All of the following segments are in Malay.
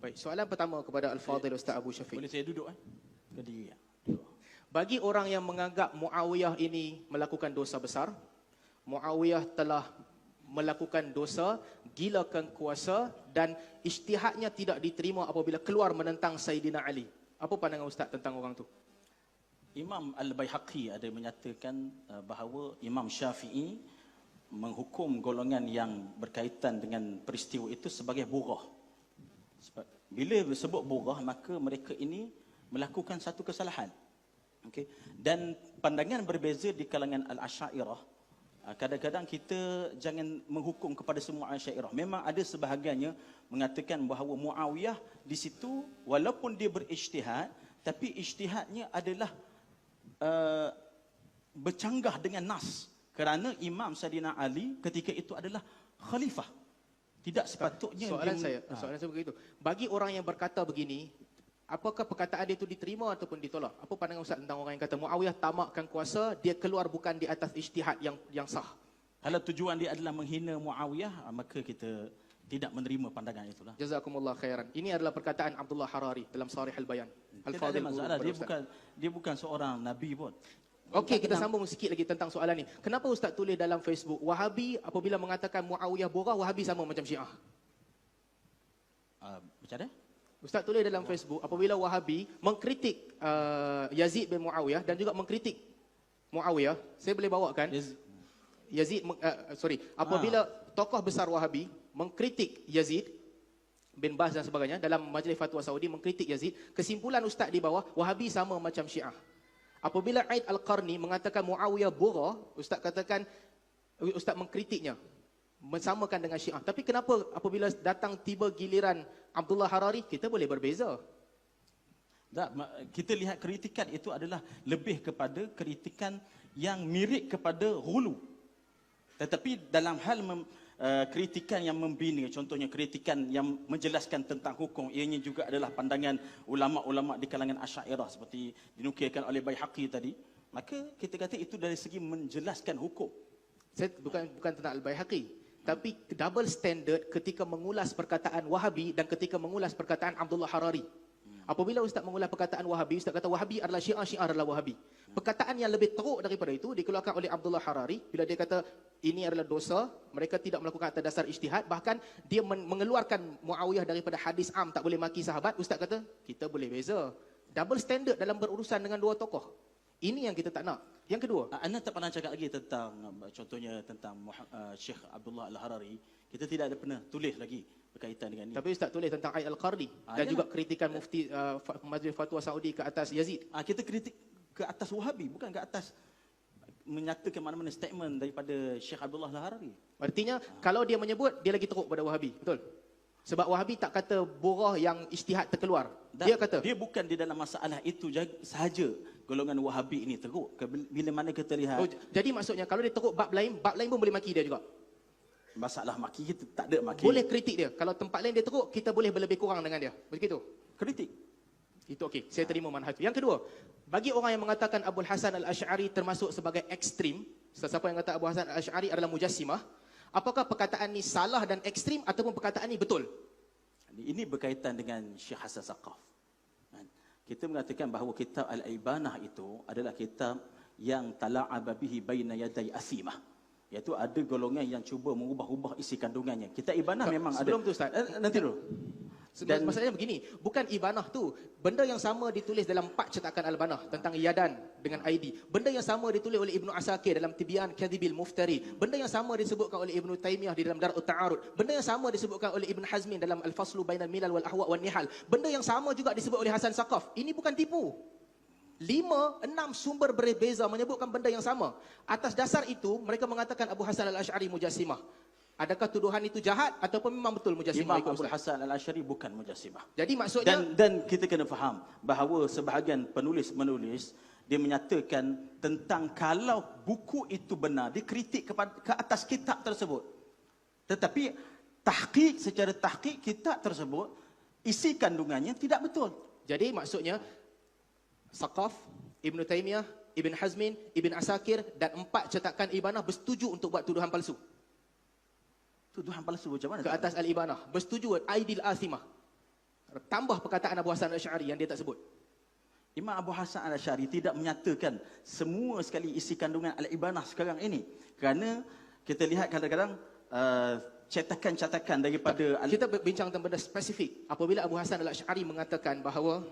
Baik, soalan pertama kepada Al-Fadhil Ustaz Abu Syafiq. Boleh saya duduk? Berdiri. Bagi orang yang menganggap Muawiyah ini melakukan dosa besar, Muawiyah telah melakukan dosa, gilakan kuasa dan ijtihadnya tidak diterima apabila keluar menentang Sayyidina Ali. Apa pandangan Ustaz tentang orang tu? Imam Al-Baihaqi ada menyatakan bahawa Imam Syafi'i menghukum golongan yang berkaitan dengan peristiwa itu sebagai burah. Bila disebut burah, maka mereka ini melakukan satu kesalahan. Okay. Dan pandangan berbeza di kalangan Al-Asy'ariyah. Kadang-kadang kita jangan menghukum kepada semua Asy'ariyah. Memang ada sebahagiannya mengatakan bahawa Muawiyah di situ walaupun dia berijtihad, tapi ijtihadnya adalah bercanggah dengan nas. Kerana Imam Sayyidina Ali ketika itu adalah khalifah. Tidak sepatutnya soalan saya begitu. Bagi orang yang berkata begini, apakah perkataan dia itu diterima ataupun ditolak? Apa pandangan Ustaz tentang orang yang kata Muawiyah tamakkan kuasa, dia keluar bukan di atas ijtihad yang sah? Kalau tujuan dia adalah menghina Muawiyah, maka kita tidak menerima pandangan itulah. Jazakumullah khairan. Ini adalah perkataan Abdullah Harari dalam Sharih Al-Bayan. Al-Fadhil masalah dia bukan seorang nabi pun. Okey, kita sambung sikit lagi tentang soalan ni. Kenapa Ustaz tulis dalam Facebook, Wahabi apabila mengatakan Muawiyah borah, Wahabi sama macam Syiah? Macam mana? Ustaz tulis dalam Facebook, apabila Wahabi mengkritik Yazid bin Muawiyah dan juga mengkritik Muawiyah, saya boleh bawakan? Apabila tokoh besar Wahabi mengkritik Yazid bin Baz dan sebagainya dalam majlis fatwa Saudi mengkritik Yazid, kesimpulan Ustaz di bawah, Wahabi sama macam Syiah. Apabila Aid Al-Qarni mengatakan Muawiyah borah, Ustaz katakan Ustaz mengkritiknya, mensamakan dengan Syiah. Tapi kenapa apabila datang tiba giliran Abdullah Harari, kita boleh berbeza? Tak, kita lihat kritikan itu adalah lebih kepada kritikan yang mirip kepada hulu. Tetapi dalam hal kritikan yang membina, contohnya kritikan yang menjelaskan tentang hukum, ianya juga adalah pandangan ulama-ulama di kalangan Asy'ariyah seperti dinukilkan oleh Baihaqi tadi, maka kita kata itu dari segi menjelaskan hukum. Saya bukan tentang Al-Baihaqi, tapi double standard ketika mengulas perkataan Wahabi dan ketika mengulas perkataan Abdullah Harari. Apabila Ustaz mengulas perkataan Wahabi, Ustaz kata Wahabi adalah Syiah, Syiah adalah Wahabi. Perkataan yang lebih teruk daripada itu dikeluarkan oleh Abdullah Harari bila dia kata ini adalah dosa, mereka tidak melakukan atas dasar ijtihad, bahkan dia mengeluarkan Muawiyah daripada hadis am tak boleh maki sahabat. Ustaz kata kita boleh beza. Double standard dalam berurusan dengan dua tokoh. Ini yang kita tak nak. Yang kedua, anda tak pernah cakap lagi tentang contohnya tentang Syekh Abdullah Al-Harari. Kita tidak ada pernah tulis lagi berkaitan dengan ini. Tapi Ustaz tulis tentang Aid Al-Qarni dan juga kritikan mufti Majlis Fatwa Saudi ke atas Yazid. Kita kritik ke atas Wahabi, bukan ke atas menyatakan mana-mana statement daripada Syekh Abdullah Al-Harari. Artinya kalau dia menyebut, dia lagi teruk pada Wahabi, betul? Sebab Wahabi tak kata borah yang ijtihad terkeluar. Dia kata dia bukan di dalam masalah itu sahaja golongan Wahabi ini teruk. Bila mana kita lihat. Jadi maksudnya kalau dia teruk bab lain pun boleh maki dia juga. Masalah maki kita tak ada maki. Boleh kritik dia. Kalau tempat lain dia teruk, kita boleh berlebih kurang dengan dia. Begitu? Kritik. Itu okey. Saya terima manhaj itu. Yang kedua, bagi orang yang mengatakan Abu Hasan Al-Asy'ari termasuk sebagai ekstrim, siapa yang kata Abu Hasan Al-Asy'ari adalah mujassimah, apakah perkataan ni salah dan ekstrim ataupun perkataan ni betul? Ini berkaitan dengan Syekh Hasan Saqaf. Kita mengatakan bahawa kitab Al-Ibanah itu adalah kitab yang tala'aba bihi baina yaday asimah. Iaitu ada golongan yang cuba mengubah-ubah isi kandungannya. Kitab Ibanah memang sebelum ada. Tu Ustaz. Nanti dulu. Dan masalahnya begini, bukan Ibanah tu, benda yang sama ditulis dalam 4 cetakan Al-Banah tentang Yadan dengan ID. Benda yang sama ditulis oleh Ibnu Asakir dalam Tibyan Kadhibil Muftari. Benda yang sama disebutkan oleh Ibnu Taimiyah di dalam Dar'ut Ta'arud. Benda yang sama disebutkan oleh Ibn Hazmin dalam Al-Faslu Bainal Milal wal Ahwa wan Nihal. Benda yang sama juga disebut oleh Hasan Saqaf. Ini bukan tipu. 5, 6 sumber berbeza menyebutkan benda yang sama. Atas dasar itu, mereka mengatakan Abu Hasan Al-Asy'ari mujassimah. Adakah tuduhan itu jahat ataupun memang betul mujassimah? Imam Abu Hasan Al-Asy'ari bukan mujassimah. Jadi maksudnya dan kita kena faham bahawa sebahagian penulis-menulis dia menyatakan tentang kalau buku itu benar, dikritik ke atas kitab tersebut. Tetapi secara tahqiq kitab tersebut isi kandungannya tidak betul. Jadi maksudnya Saqaf, Ibn Taimiyah, Ibn Hazmin, Ibn Asakir dan 4 cetakan Ibanah bersetuju untuk buat tuduhan palsu. Tuduhan palsu macam mana? Ke atas Al-Ibanah. Bersetuju Aidil Asimah. tambah perkataan Abu Hasan Al-Asy'ari yang dia tak sebut. Imam Abu Hasan Al-Asy'ari tidak menyatakan semua sekali isi kandungan al-ibanah sekarang ini. Kerana kita lihat kadang-kadang cetakan-cetakan daripada Kita bincang tentang benda spesifik. Apabila Abu Hasan Al-Asy'ari mengatakan bahawa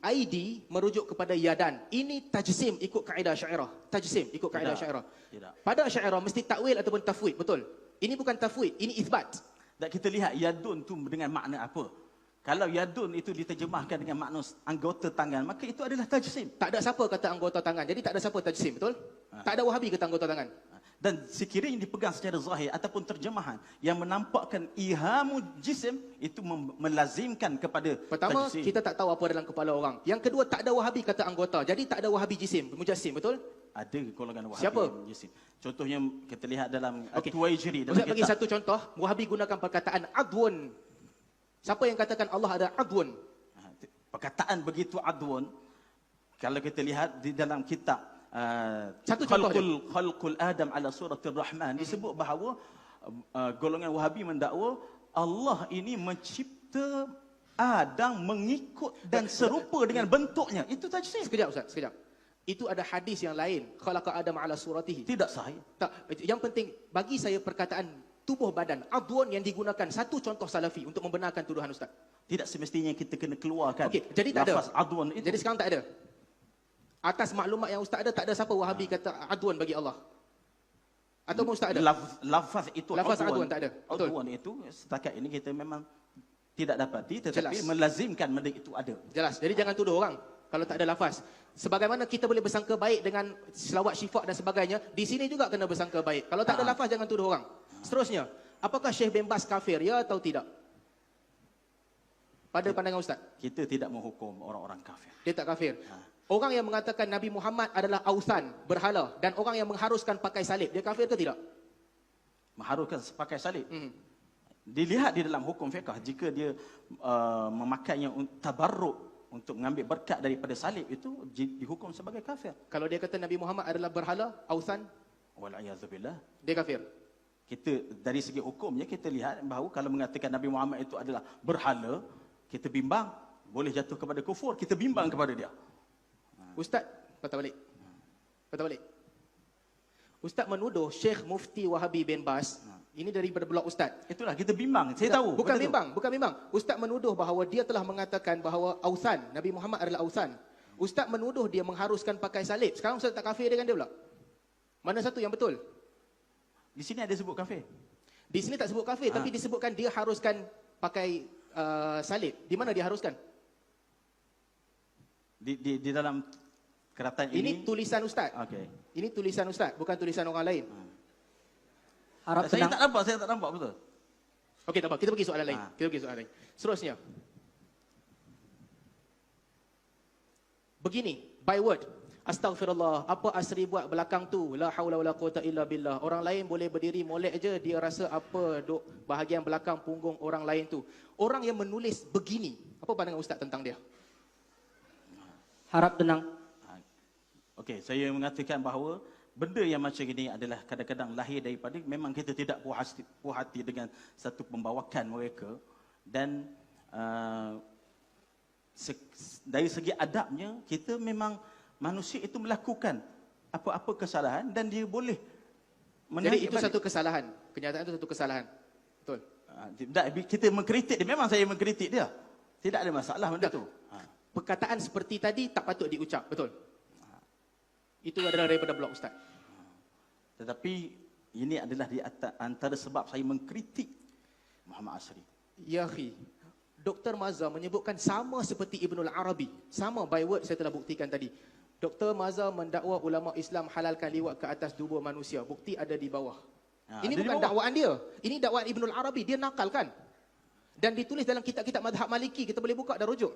ID merujuk kepada yadan. Ini tajsim ikut kaedah Asy'ariyah. Tajsim ikut kaedah Asy'ariyah. Tidak. Pada Asy'ariyah mesti takwil ataupun tafwid, betul? Ini bukan tafwid, ini itsbat. Dan kita lihat yadun tu dengan makna apa. Kalau yadun itu diterjemahkan dengan makna anggota tangan, maka itu adalah tajsim. Tak ada siapa kata anggota tangan. Jadi tak ada siapa tajsim, betul? Tak ada Wahabi kata anggota tangan. Dan sekiranya dipegang secara zahir ataupun terjemahan yang menampakkan ihamu jisim, itu melazimkan kepada Pertama, tajsim. kita tak tahu apa dalam kepala orang. Yang kedua, tak ada Wahabi kata anggota. Jadi tak ada Wahabi jisim, mujassim, betul? Ada golongan Wahabi Siapa? yang jisim. Contohnya kita lihat dalam Okey. At-Tuwaijiri dalam Ustaz bagi kitab. satu contoh. Wahabi gunakan perkataan adwun. Siapa yang katakan Allah ada adwun? Perkataan begitu adwun, kalau kita lihat di dalam kitab Satu contoh Khalqul Adam ala suratir Rahman, disebut bahawa golongan Wahabi mendakwa Allah ini mencipta Adam mengikut dan serupa dengan bentuknya. Itu tajsim. Sekejap Ustaz, sekejap. Itu ada hadis yang lain. Khalaqa Adam ala suratihi. Tidak sahih. Tak, yang penting bagi saya perkataan tubuh badan, adwun yang digunakan satu contoh salafi untuk membenarkan tuduhan Ustaz. Tidak semestinya kita kena keluarkan Okey, jadi tak ada. lafaz adwan itu. Jadi sekarang tak ada. Atas maklumat yang Ustaz ada, tak ada siapa Wahabi kata adwun bagi Allah. Atau Ustaz ada? Lafaz itu Lafaz adwan tak ada. Betul. Adwan itu setakat ini kita memang tidak dapati, tetapi Jelas. melazimkan benda itu ada. Jelas. Jadi jangan tuduh orang kalau tak ada lafaz. Sebagaimana kita boleh bersangka baik dengan selawat syifa dan sebagainya, di sini juga kena bersangka baik. Kalau tak ada lafaz, jangan tuduh orang. Seterusnya, apakah Syekh bin Baz kafir, ya atau tidak? Pada pandangan Ustaz, Kita tidak menghukum orang-orang kafir. dia tak kafir. Orang yang mengatakan Nabi Muhammad adalah ausan, berhala, dan orang yang mengharuskan pakai salib, dia kafir ke tidak? Mengharuskan pakai salib. Hmm. Dilihat di dalam hukum fiqh, jika dia memakainya tabarruk untuk mengambil berkat daripada salib, itu dihukum sebagai kafir. Kalau dia kata Nabi Muhammad adalah berhala, ausan, Wal'iyadzubillah. dia kafir. Kita dari segi hukumnya kita lihat bahawa kalau mengatakan Nabi Muhammad itu adalah berhala, kita bimbang, boleh jatuh kepada kufur, kita bimbang kepada dia. Ustaz, patah balik. Patah balik. Ustaz menuduh Syekh Mufti Wahabi bin Baz, ini daripada blog Ustaz. Itulah kita bimbang. Saya tahu. Bukan betul tu. bimbang, bukan bimbang. Ustaz menuduh bahawa dia telah mengatakan bahawa ausan, Nabi Muhammad adalah ausan. Ustaz menuduh dia mengharuskan pakai salib. Sekarang Ustaz tak kafir dengan dia pula. Mana satu yang betul? Di sini ada sebut kafir. Di sini tak sebut kafir, tapi disebutkan dia haruskan pakai salib. Di mana dia haruskan? Di dalam keratan Ini ini. tulisan Ustaz. Okey. Ini tulisan Ustaz, bukan tulisan orang lain. Harap Saya tenang. tak nampak betul. Okey, tak apa. Kita pergi soalan lain. Kita pergi soalan lain. Seterusnya. Begini, by word. Astaghfirullah. Apa Asri buat belakang tu? La haula wala quwata illa billah. Orang lain boleh berdiri molek je, dia rasa apa duk bahagian belakang punggung orang lain tu. Orang yang menulis begini, apa pandangan Ustaz tentang dia? Harap tenang. Okey, saya mengatakan bahawa benda yang macam ini adalah kadang-kadang lahir daripada memang kita tidak puas hati dengan satu pembawakan mereka, dan dari segi adabnya kita memang manusia itu melakukan apa-apa kesalahan dan dia boleh Jadi itu balik. satu kesalahan. Kenyataan itu satu kesalahan. Betul. Tidak, kita mengkritik dia, memang saya mengkritik dia. Tidak ada masalah benda tu. Perkataan seperti tadi tak patut diucap. Betul. Itu adalah daripada blog Ustaz. Tetapi ini adalah di antara sebab saya mengkritik Muhammad Asri. Ya akhi, Dr. Mazhar menyebutkan sama seperti Ibnul Arabi. Sama by word saya telah buktikan tadi. Dr. Mazhar mendakwa ulama Islam halalkan liwat ke atas tubuh manusia. Bukti ada di bawah. Ini ada di bukan bawah. dakwaan dia. Ini dakwaan Ibnul Arabi. Dia nakalkan. Dan ditulis dalam kitab-kitab mazhab Maliki. Kita boleh buka dan rujuk.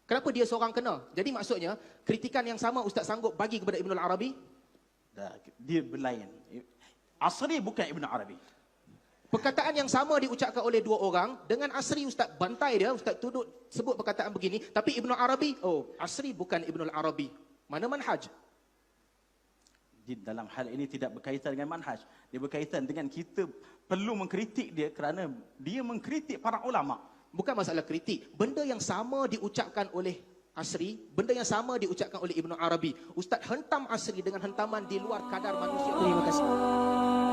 Kenapa dia seorang kena? Jadi maksudnya, kritikan yang sama Ustaz sanggup bagi kepada Ibnul Arabi? Dia berlain. Asri bukan Ibn Arabi. Perkataan yang sama diucapkan oleh dua orang. Dengan Asri Ustaz bantai dia. Ustaz sebut perkataan begini. Tapi Ibnul Arabi, oh Asri bukan Ibnul Arabi. Mana manhaj? Di dalam hal ini tidak berkaitan dengan manhaj. Dia berkaitan dengan kita perlu mengkritik dia kerana dia mengkritik para ulama. Bukan masalah kritik. Benda yang sama diucapkan oleh Asri, benda yang sama diucapkan oleh Ibnu Arabi. Ustaz hentam Asri dengan hentaman di luar kadar manusia. Terima kasih.